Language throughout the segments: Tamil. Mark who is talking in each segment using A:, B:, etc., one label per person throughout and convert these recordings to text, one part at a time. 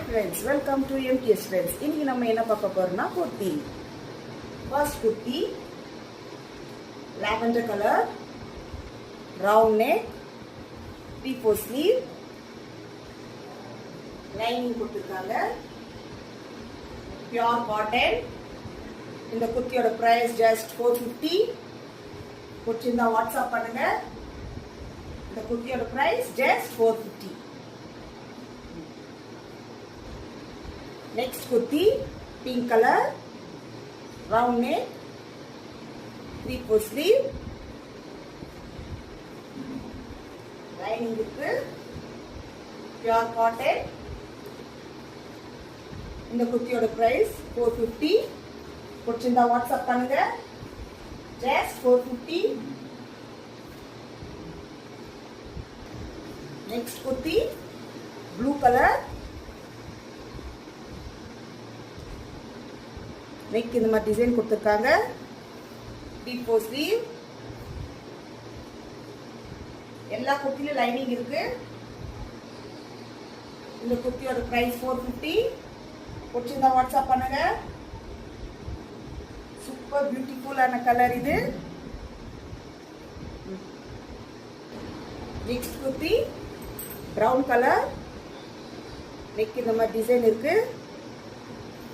A: friends, welcome to MTS friends. இன்னைக்கு நம்ம என்ன பார்க்க போறோம்னா kurti. First kurti, lavender color, round neck, 3/4 sleeve, lining கொடுத்திருக்காங்க. Pure cotton. இந்த kurtiயோட price just 450. பிடிச்சிருந்தா வாட்ஸ்அப் பண்ணுங்க. இந்த kurtiயோட price just 450. Next kurti, pink color, round neck, 3/4 sleeve, lining இருக்கு, pure cotton. இந்த kurtiயோட price 450. பிடிச்சிருந்தா வாட்ஸ்அப் பண்ணுங்க. just 450. Next kurti, blue color. neck இந்த மாதிரி டிசைன் கொடுத்திருக்காங்க. 3/4 sleeve. எல்லா குர்த்தியிலும் லைனிங் இருக்கு. இந்த குர்த்தியோட பிரைஸ் 450. பிடிச்சிருந்தா வாட்ஸ்அப் பண்ணுங்க. சூப்பர் பியூட்டிஃபுல்லான கலர் இது. Next kurti brown colour. neck இந்த மாதிரி டிசைன் இருக்கு.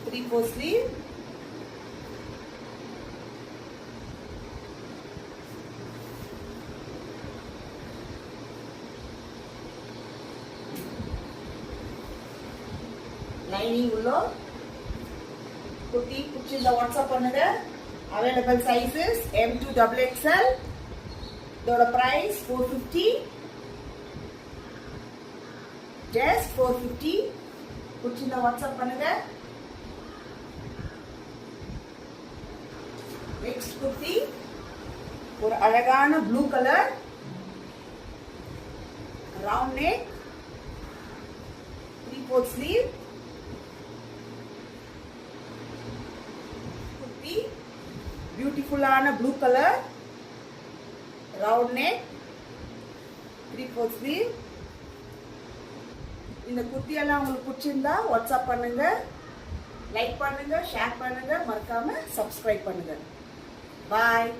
A: 3/4 sleeve. லைனிங் உள்ள குர்த்தி பிடிச்சிருந்தா வாட்ஸ்அப் பண்ணுங்க. Available sizes M to XXL. இதோட பிரைஸ் 450. just 450. பிடிச்சிருந்தா வாட்ஸ்அப் பண்ணுங்க. நெக்ஸ்ட் குர்த்தி ஒரு அழகான blue colour, round neck, 3/4 sleeve. பியூட்டிஃபுல்லான blue colour, round neck, 3/4 sleeve. இந்த குர்த்தியெல்லாம் உங்களுக்கு பிடிச்சிருந்தா வாட்ஸ்அப் பண்ணுங்க, லைக் பண்ணுங்க, ஷேர் பண்ணுங்க, மறக்காம சப்ஸ்கிரைப் பண்ணுங்க. பாய்.